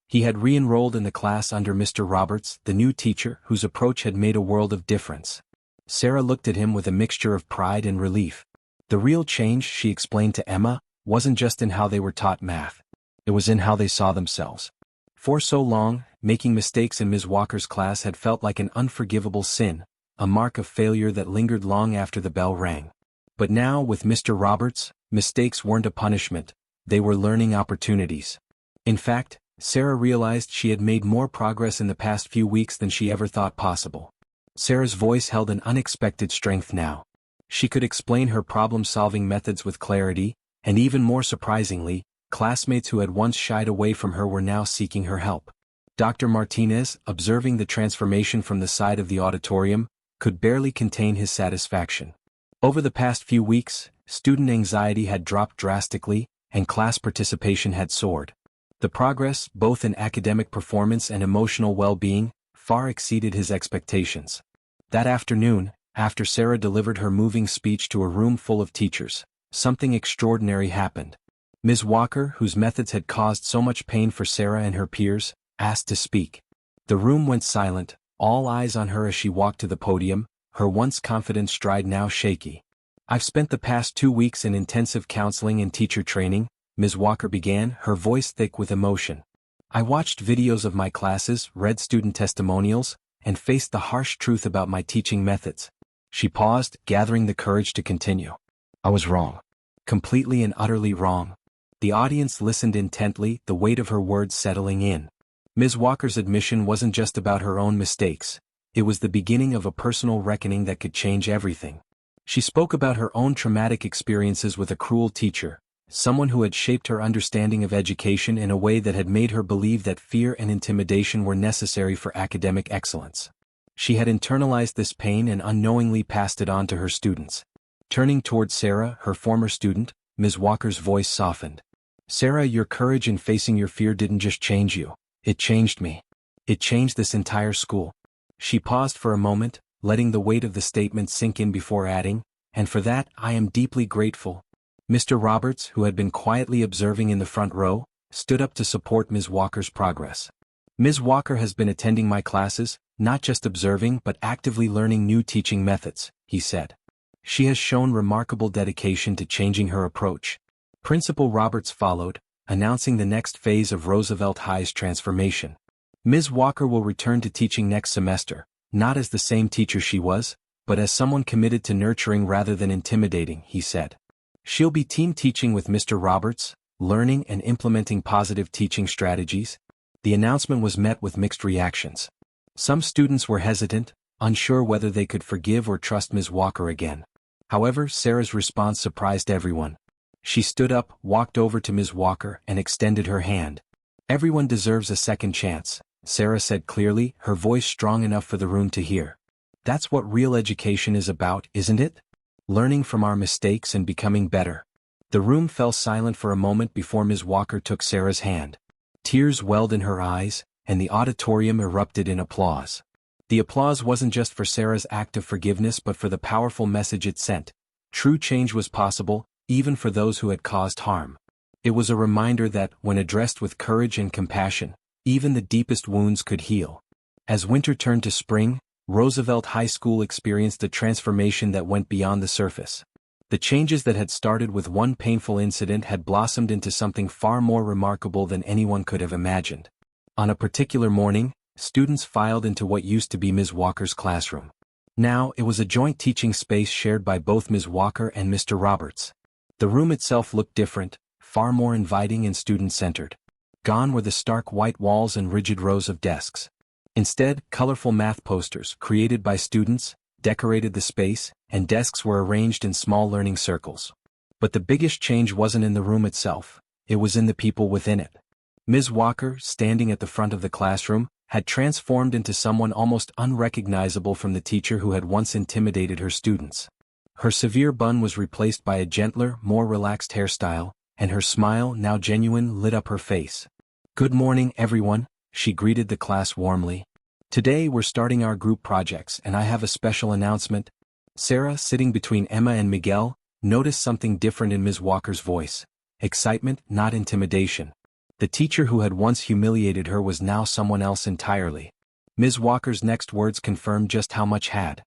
He had re-enrolled in the class under Mr. Roberts, the new teacher whose approach had made a world of difference. Sarah looked at him with a mixture of pride and relief. The real change, she explained to Emma, wasn't just in how they were taught math. It was in how they saw themselves. For so long, making mistakes in Ms. Walker's class had felt like an unforgivable sin, a mark of failure that lingered long after the bell rang. But now, with Mr. Roberts, mistakes weren't a punishment, they were learning opportunities. In fact, Sarah realized she had made more progress in the past few weeks than she ever thought possible. Sarah's voice held an unexpected strength now. She could explain her problem-solving methods with clarity, and even more surprisingly, classmates who had once shied away from her were now seeking her help. Dr. Martinez, observing the transformation from the side of the auditorium, could barely contain his satisfaction. Over the past few weeks, student anxiety had dropped drastically, and class participation had soared. The progress, both in academic performance and emotional well-being, far exceeded his expectations. That afternoon, after Sarah delivered her moving speech to a room full of teachers, something extraordinary happened. Ms. Walker, whose methods had caused so much pain for Sarah and her peers, asked to speak. The room went silent, all eyes on her as she walked to the podium, her once confident stride now shaky. "I've spent the past 2 weeks in intensive counseling and teacher training," Ms. Walker began, her voice thick with emotion. "I watched videos of my classes, read student testimonials, and faced the harsh truth about my teaching methods." She paused, gathering the courage to continue. "I was wrong. Completely and utterly wrong." The audience listened intently, the weight of her words settling in. Ms. Walker's admission wasn't just about her own mistakes. It was the beginning of a personal reckoning that could change everything. She spoke about her own traumatic experiences with a cruel teacher, someone who had shaped her understanding of education in a way that had made her believe that fear and intimidation were necessary for academic excellence. She had internalized this pain and unknowingly passed it on to her students. Turning toward Sarah, her former student, Ms. Walker's voice softened. "Sarah, your courage in facing your fear didn't just change you, it changed me. It changed this entire school." She paused for a moment, letting the weight of the statement sink in before adding, "And for that, I am deeply grateful." Mr. Roberts, who had been quietly observing in the front row, stood up to support Ms. Walker's progress. "Ms. Walker has been attending my classes, not just observing but actively learning new teaching methods," he said. "She has shown remarkable dedication to changing her approach." Principal Roberts followed, announcing the next phase of Roosevelt High's transformation. "Ms. Walker will return to teaching next semester, not as the same teacher she was, but as someone committed to nurturing rather than intimidating," he said. "She'll be team teaching with Mr. Roberts, learning and implementing positive teaching strategies." The announcement was met with mixed reactions. Some students were hesitant, unsure whether they could forgive or trust Ms. Walker again. However, Sarah's response surprised everyone. She stood up, walked over to Ms. Walker, and extended her hand. "Everyone deserves a second chance," Sarah said clearly, her voice strong enough for the room to hear. "That's what real education is about, isn't it? Learning from our mistakes and becoming better." The room fell silent for a moment before Ms. Walker took Sarah's hand. Tears welled in her eyes, and the auditorium erupted in applause. The applause wasn't just for Sarah's act of forgiveness but for the powerful message it sent. True change was possible, even for those who had caused harm. It was a reminder that, when addressed with courage and compassion, even the deepest wounds could heal. As winter turned to spring, Roosevelt High School experienced a transformation that went beyond the surface. The changes that had started with one painful incident had blossomed into something far more remarkable than anyone could have imagined. On a particular morning, students filed into what used to be Ms. Walker's classroom. Now, it was a joint teaching space shared by both Ms. Walker and Mr. Roberts. The room itself looked different, far more inviting and student-centered. Gone were the stark white walls and rigid rows of desks. Instead, colorful math posters, created by students, decorated the space, and desks were arranged in small learning circles. But the biggest change wasn't in the room itself, it was in the people within it. Ms. Walker, standing at the front of the classroom, had transformed into someone almost unrecognizable from the teacher who had once intimidated her students. Her severe bun was replaced by a gentler, more relaxed hairstyle, and her smile, now genuine, lit up her face. "Good morning, everyone," she greeted the class warmly. "Today we're starting our group projects and I have a special announcement." Sarah, sitting between Emma and Miguel, noticed something different in Ms. Walker's voice. Excitement, not intimidation. The teacher who had once humiliated her was now someone else entirely. Ms. Walker's next words confirmed just how much had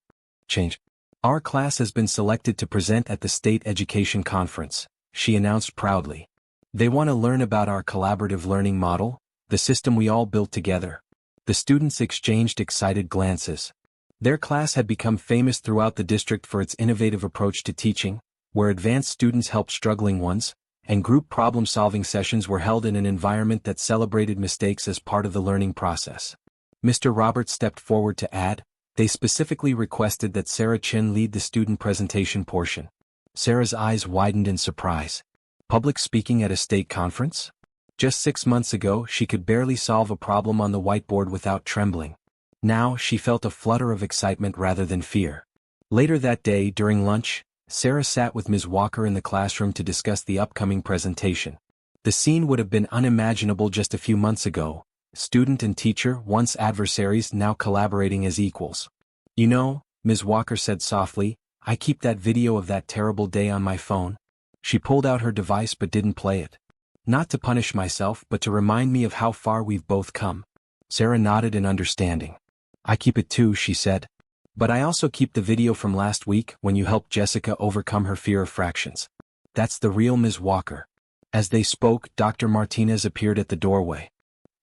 changed. "Our class has been selected to present at the State Education Conference," she announced proudly. "They want to learn about our collaborative learning model, the system we all built together." The students exchanged excited glances. Their class had become famous throughout the district for its innovative approach to teaching, where advanced students helped struggling ones, and group problem-solving sessions were held in an environment that celebrated mistakes as part of the learning process. Mr. Roberts stepped forward to add, "They specifically requested that Sarah Chin lead the student presentation portion." Sarah's eyes widened in surprise. Public speaking at a state conference? Just 6 months ago, she could barely solve a problem on the whiteboard without trembling. Now, she felt a flutter of excitement rather than fear. Later that day, during lunch, Sarah sat with Ms. Walker in the classroom to discuss the upcoming presentation. The scene would have been unimaginable just a few months ago. Student and teacher, once adversaries, now collaborating as equals. "You know," Ms. Walker said softly, "I keep that video of that terrible day on my phone." She pulled out her device but didn't play it. "Not to punish myself but to remind me of how far we've both come." Sarah nodded in understanding. "I keep it too," she said. "But I also keep the video from last week when you helped Jessica overcome her fear of fractions. That's the real Ms. Walker." As they spoke, Dr. Martinez appeared at the doorway.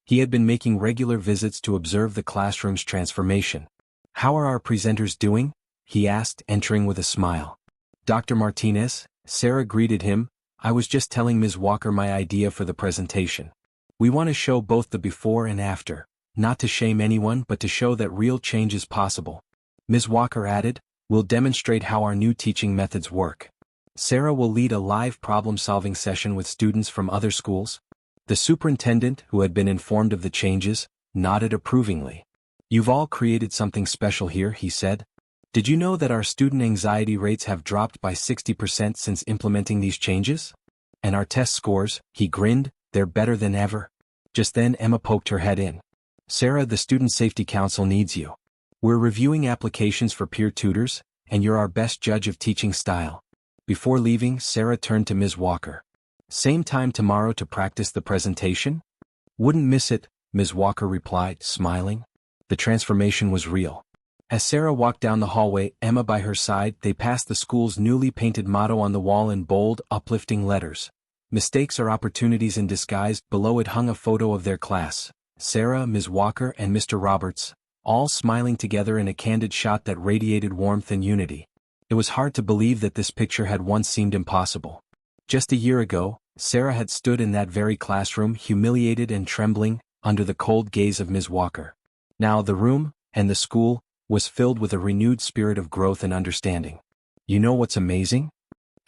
He had been making regular visits to observe the classroom's transformation. "How are our presenters doing?" he asked, entering with a smile. "Dr. Martinez," Sarah greeted him, "I was just telling Ms. Walker my idea for the presentation. We want to show both the before and after, not to shame anyone but to show that real change is possible." Ms. Walker added, "We'll demonstrate how our new teaching methods work. Sarah will lead a live problem-solving session with students from other schools." The superintendent, who had been informed of the changes, nodded approvingly. "You've all created something special here," he said. "Did you know that our student anxiety rates have dropped by 60% since implementing these changes? And our test scores," he grinned, "they're better than ever." Just then Emma poked her head in. "Sarah, the Student Safety Council needs you. We're reviewing applications for peer tutors, and you're our best judge of teaching style." Before leaving, Sarah turned to Ms. Walker. "Same time tomorrow to practice the presentation?" "Wouldn't miss it," Ms. Walker replied, smiling. The transformation was real. As Sarah walked down the hallway, Emma by her side, they passed the school's newly painted motto on the wall in bold, uplifting letters. "Mistakes are opportunities in disguise." Below it hung a photo of their class, Sarah, Ms. Walker, and Mr. Roberts, all smiling together in a candid shot that radiated warmth and unity. It was hard to believe that this picture had once seemed impossible. Just a year ago, Sarah had stood in that very classroom, humiliated and trembling, under the cold gaze of Ms. Walker. Now the room, and the school, was filled with a renewed spirit of growth and understanding. "You know what's amazing?"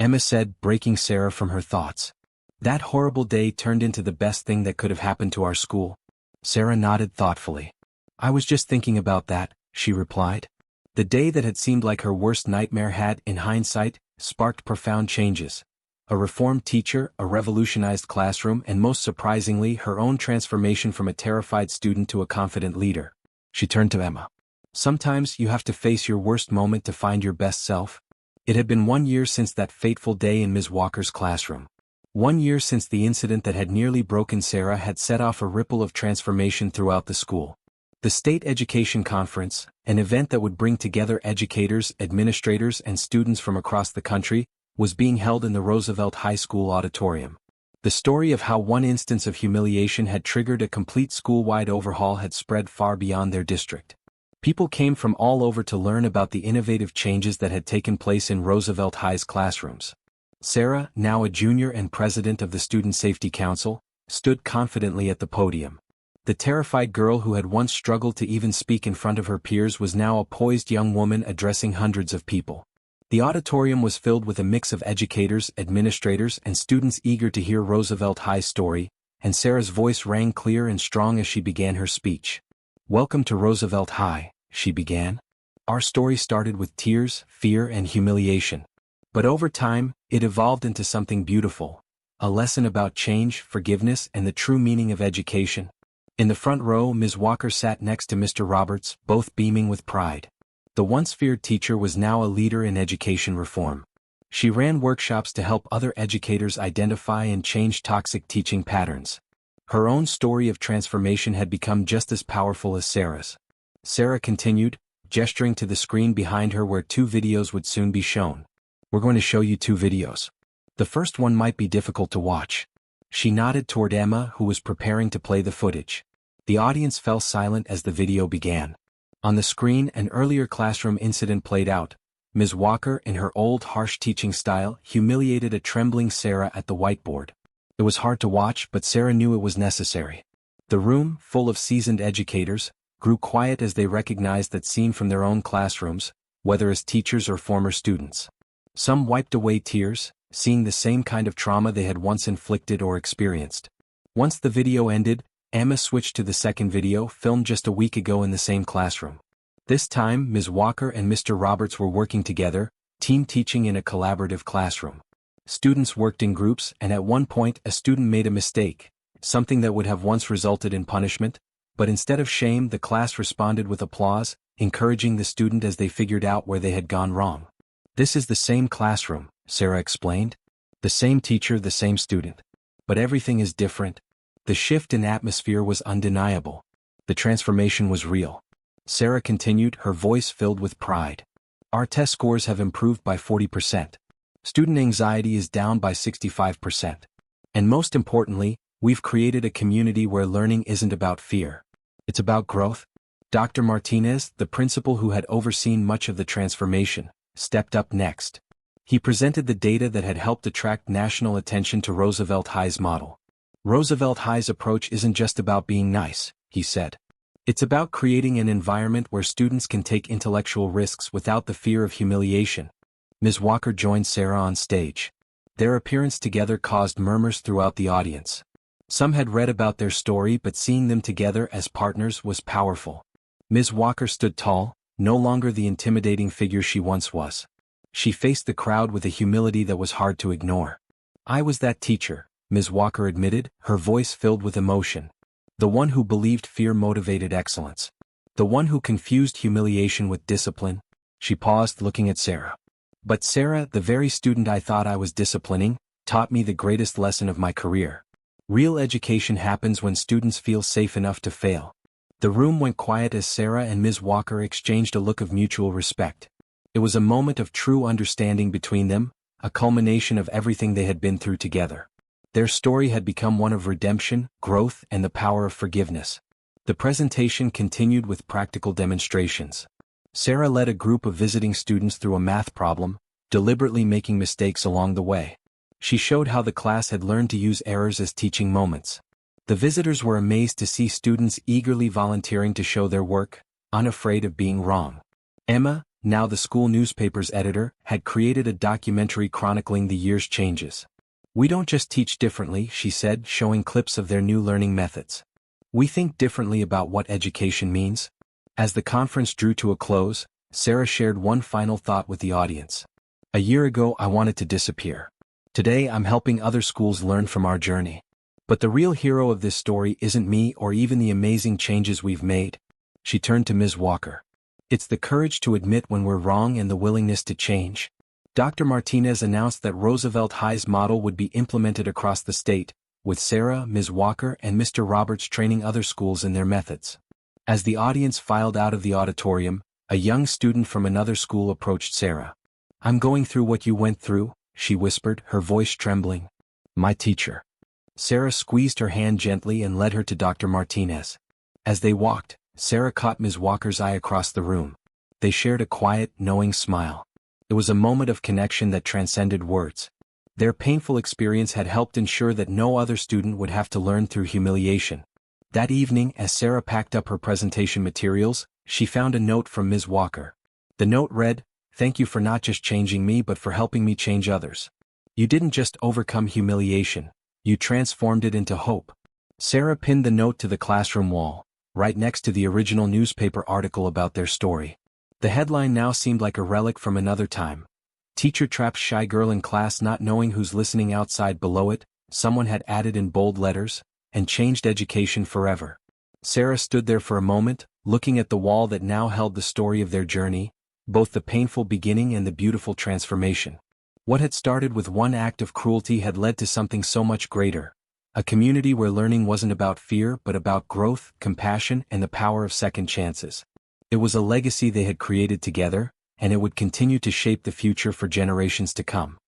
Emma said, breaking Sarah from her thoughts. That horrible day turned into the best thing that could have happened to our school. Sarah nodded thoughtfully. I was just thinking about that, she replied. The day that had seemed like her worst nightmare had, in hindsight, sparked profound changes. A reformed teacher, a revolutionized classroom, and most surprisingly, her own transformation from a terrified student to a confident leader. She turned to Emma. Sometimes you have to face your worst moment to find your best self. It had been 1 year since that fateful day in Ms. Walker's classroom. 1 year since the incident that had nearly broken Sarah had set off a ripple of transformation throughout the school. The State Education Conference, an event that would bring together educators, administrators, and students from across the country, was being held in the Roosevelt High School auditorium. The story of how one instance of humiliation had triggered a complete school-wide overhaul had spread far beyond their district. People came from all over to learn about the innovative changes that had taken place in Roosevelt High's classrooms. Sarah, now a junior and president of the Student Safety Council, stood confidently at the podium. The terrified girl who had once struggled to even speak in front of her peers was now a poised young woman addressing hundreds of people. The auditorium was filled with a mix of educators, administrators, and students eager to hear Roosevelt High's story, and Sarah's voice rang clear and strong as she began her speech. Welcome to Roosevelt High, she began. Our story started with tears, fear, and humiliation. But over time, it evolved into something beautiful. A lesson about change, forgiveness, and the true meaning of education. In the front row, Ms. Walker sat next to Mr. Roberts, both beaming with pride. The once feared teacher was now a leader in education reform. She ran workshops to help other educators identify and change toxic teaching patterns. Her own story of transformation had become just as powerful as Sarah's. Sarah continued, gesturing to the screen behind her where 2 videos would soon be shown. We're going to show you 2 videos. The first one might be difficult to watch. She nodded toward Emma, who was preparing to play the footage. The audience fell silent as the video began. On the screen, an earlier classroom incident played out. Ms. Walker, in her old harsh teaching style, humiliated a trembling Sarah at the whiteboard. It was hard to watch, but Sarah knew it was necessary. The room, full of seasoned educators, grew quiet as they recognized that scene from their own classrooms, whether as teachers or former students. Some wiped away tears, seeing the same kind of trauma they had once inflicted or experienced. Once the video ended, Emma switched to the second video, filmed just a week ago in the same classroom. This time, Ms. Walker and Mr. Roberts were working together, team teaching in a collaborative classroom. Students worked in groups, and at one point a student made a mistake, something that would have once resulted in punishment, but instead of shame the class responded with applause, encouraging the student as they figured out where they had gone wrong. This is the same classroom, Sarah explained. The same teacher, the same student. But everything is different. The shift in atmosphere was undeniable. The transformation was real. Sarah continued, her voice filled with pride. Our test scores have improved by 40%. Student anxiety is down by 65%. And most importantly, we've created a community where learning isn't about fear. It's about growth. Dr. Martinez, the principal who had overseen much of the transformation, stepped up next. He presented the data that had helped attract national attention to Roosevelt High's model. Roosevelt High's approach isn't just about being nice, he said. It's about creating an environment where students can take intellectual risks without the fear of humiliation. Ms. Walker joined Sarah on stage. Their appearance together caused murmurs throughout the audience. Some had read about their story, but seeing them together as partners was powerful. Ms. Walker stood tall, no longer the intimidating figure she once was. She faced the crowd with a humility that was hard to ignore. I was that teacher, Ms. Walker admitted, her voice filled with emotion. The one who believed fear motivated excellence. The one who confused humiliation with discipline. She paused, looking at Sarah. But Sarah, the very student I thought I was disciplining, taught me the greatest lesson of my career. Real education happens when students feel safe enough to fail. The room went quiet as Sarah and Ms. Walker exchanged a look of mutual respect. It was a moment of true understanding between them, a culmination of everything they had been through together. Their story had become one of redemption, growth, and the power of forgiveness. The presentation continued with practical demonstrations. Sarah led a group of visiting students through a math problem, deliberately making mistakes along the way. She showed how the class had learned to use errors as teaching moments. The visitors were amazed to see students eagerly volunteering to show their work, unafraid of being wrong. Emma, now the school newspaper's editor, had created a documentary chronicling the year's changes. "We don't just teach differently," she said, showing clips of their new learning methods. "We think differently about what education means." As the conference drew to a close, Sarah shared one final thought with the audience. "A year ago I wanted to disappear. Today I'm helping other schools learn from our journey. But the real hero of this story isn't me or even the amazing changes we've made." She turned to Ms. Walker. "It's the courage to admit when we're wrong and the willingness to change." Dr. Martinez announced that Roosevelt High's model would be implemented across the state, with Sarah, Ms. Walker, and Mr. Roberts training other schools in their methods. As the audience filed out of the auditorium, a young student from another school approached Sarah. "I'm going through what you went through," she whispered, her voice trembling. "My teacher." Sarah squeezed her hand gently and led her to Dr. Martinez. As they walked, Sarah caught Ms. Walker's eye across the room. They shared a quiet, knowing smile. It was a moment of connection that transcended words. Their painful experience had helped ensure that no other student would have to learn through humiliation. That evening, as Sarah packed up her presentation materials, she found a note from Ms. Walker. The note read, "Thank you for not just changing me but for helping me change others. You didn't just overcome humiliation, you transformed it into hope." Sarah pinned the note to the classroom wall, right next to the original newspaper article about their story. The headline now seemed like a relic from another time. "Teacher traps shy girl in class not knowing who's listening outside." Below it, someone had added in bold letters, "and changed education forever." Sarah stood there for a moment, looking at the wall that now held the story of their journey, both the painful beginning and the beautiful transformation. What had started with one act of cruelty had led to something so much greater. A community where learning wasn't about fear but about growth, compassion, and the power of second chances. It was a legacy they had created together, and it would continue to shape the future for generations to come.